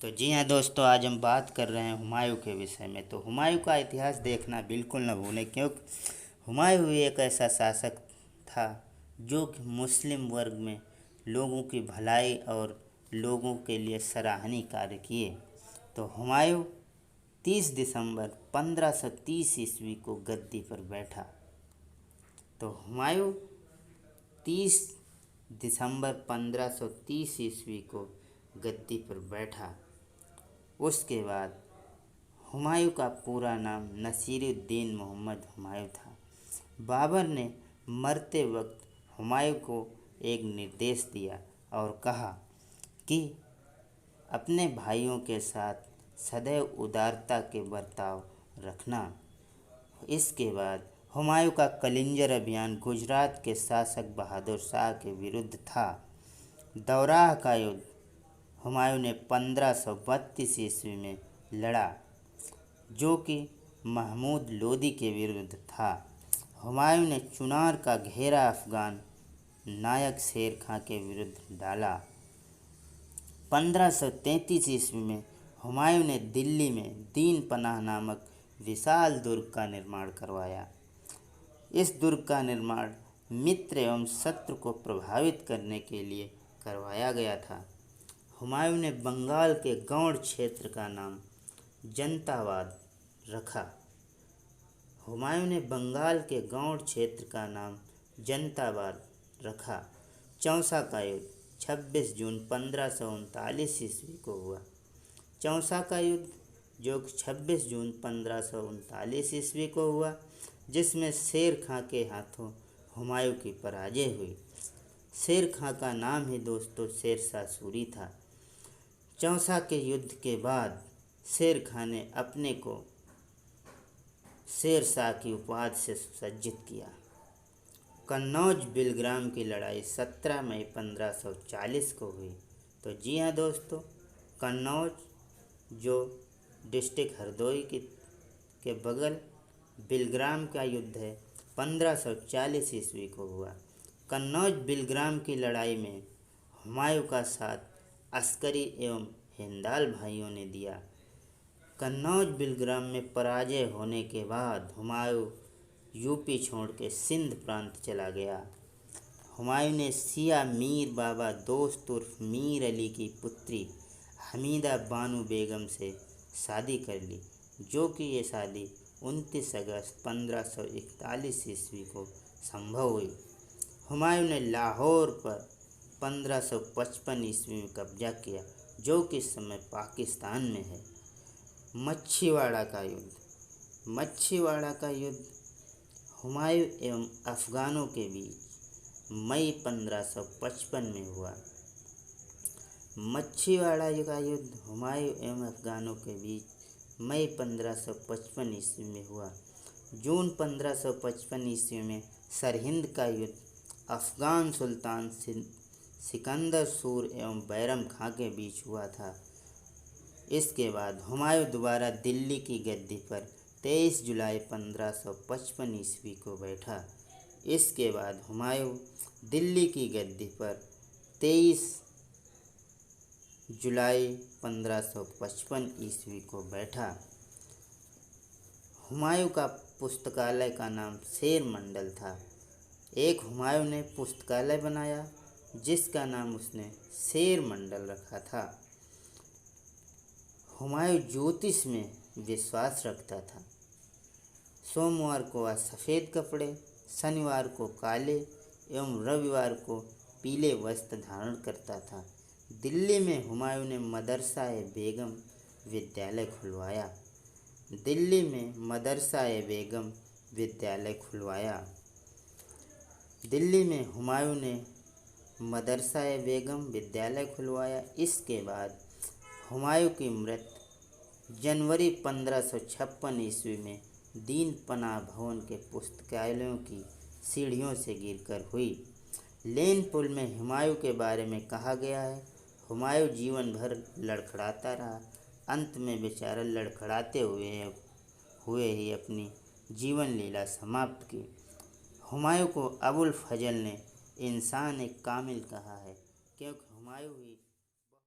तो जी हाँ दोस्तों, आज हम बात कर रहे हैं हुमायूं के विषय में। तो हुमायूं का इतिहास देखना बिल्कुल न भूलें, क्योंकि हुमायूं एक ऐसा शासक था जो कि मुस्लिम वर्ग में लोगों की भलाई और लोगों के लिए सराहनीय कार्य किए। तो हुमायूं 30 दिसंबर 1530 ईस्वी को गद्दी पर बैठा। तो हुमायूं 30 दिसंबर 1530 ईस्वी को गद्दी पर बैठा। उसके बाद हुमायूं का पूरा नाम नसीरुद्दीन मोहम्मद हुमायूं था। बाबर ने मरते वक्त हुमायूं को एक निर्देश दिया और कहा कि अपने भाइयों के साथ सदैव उदारता के बर्ताव रखना। इसके बाद हुमायूं का कलिंजर अभियान गुजरात के शासक बहादुर शाह के विरुद्ध था। दौराह का युद्ध हुमायूं ने 1532 ईस्वी में लड़ा, जो कि महमूद लोदी के विरुद्ध था। हुमायूं ने चुनार का घेरा अफगान नायक शेर खां के विरुद्ध डाला। 1533 ईस्वी में हुमायूं ने दिल्ली में दीन पनाह नामक विशाल दुर्ग का निर्माण करवाया। इस दुर्ग का निर्माण मित्र एवं शत्रु को प्रभावित करने के लिए करवाया गया था। हुमायूं ने बंगाल के गौड़ क्षेत्र का नाम जनताबाद रखा। हुमायूं ने बंगाल के गौड़ क्षेत्र का नाम जनताबाद रखा। चौसा का युद्ध 26 जून 1539 ईस्वी को हुआ। चौसा का युद्ध जो 26 जून 1539 ईस्वी को हुआ, जिसमें शेर खां के हाथों हुमायूं की पराजय हुई। शेर खां का नाम ही दोस्तों शेरशाह सूरी था। चौसा के युद्ध के बाद शेर खां ने अपने को शेरशाह की उपाधि से सुसज्जित किया। कन्नौज बिलग्राम की लड़ाई 17 मई 1540 को हुई। तो जी हाँ दोस्तों, कन्नौज जो डिस्ट्रिक्ट हरदोई के बगल बिलग्राम का युद्ध है 1540 ईस्वी को हुआ। कन्नौज बिलग्राम की लड़ाई में हुमायूं का साथ अस्करी एवं हिंदाल भाइयों ने दिया। कन्नौज बिलग्राम में पराजय होने के बाद हुमायूं यूपी छोड़ के सिंध प्रांत चला गया। हुमायूं ने सिया मीर बाबा दोस्त उर्फ मीर अली की पुत्री हमीदा बानो बेगम से शादी कर ली, जो कि ये शादी 29 अगस्त 1541 ईस्वी को संभव हुई। हुमायूं ने लाहौर पर 1555 ईस्वी में कब्जा किया, जो कि इस समय पाकिस्तान में है। मच्छीवाड़ा का युद्ध हुमायूं एवं अफ़गानों के बीच मई 1555 में हुआ। मच्छीवाड़ा का युद्ध हुमायूं एवं अफ़गानों के बीच मई 1555 ईस्वी में हुआ। जून 1555 ईस्वी में सरहिंद का युद्ध अफ़गान सुल्तान सिकंदर सूर एवं बैरम खां के बीच हुआ था। इसके बाद हुमायूं दोबारा दिल्ली की गद्दी पर 23 जुलाई 1555 ईस्वी को बैठा। इसके बाद हुमायूं दिल्ली की गद्दी पर 23 जुलाई 1555 ईस्वी को बैठा। हुमायूं का पुस्तकालय का नाम शेर मंडल था। एक हुमायूं ने पुस्तकालय बनाया जिसका नाम उसने शेर मंडल रखा था। हुमायूं ज्योतिष में विश्वास रखता था। सोमवार को वह सफ़ेद कपड़े, शनिवार को काले एवं रविवार को पीले वस्त्र धारण करता था। दिल्ली में हुमायूं ने मदरसा-ए-बेगम विद्यालय खुलवाया। इसके बाद हुमायूं की मृत्यु जनवरी 1556 ईस्वी में दीन पनाह भवन के पुस्तकालयों की सीढ़ियों से गिरकर हुई। लेन पुल में हुमायूं के बारे में कहा गया है, हुमायूं जीवन भर लड़खड़ाता रहा, अंत में बेचारा लड़खड़ाते हुए ही अपनी जीवन लीला समाप्त की। हुमायूं को अबुल फजल ने इंसान एक कामिल कहा है, क्योंकि हुमायूं ही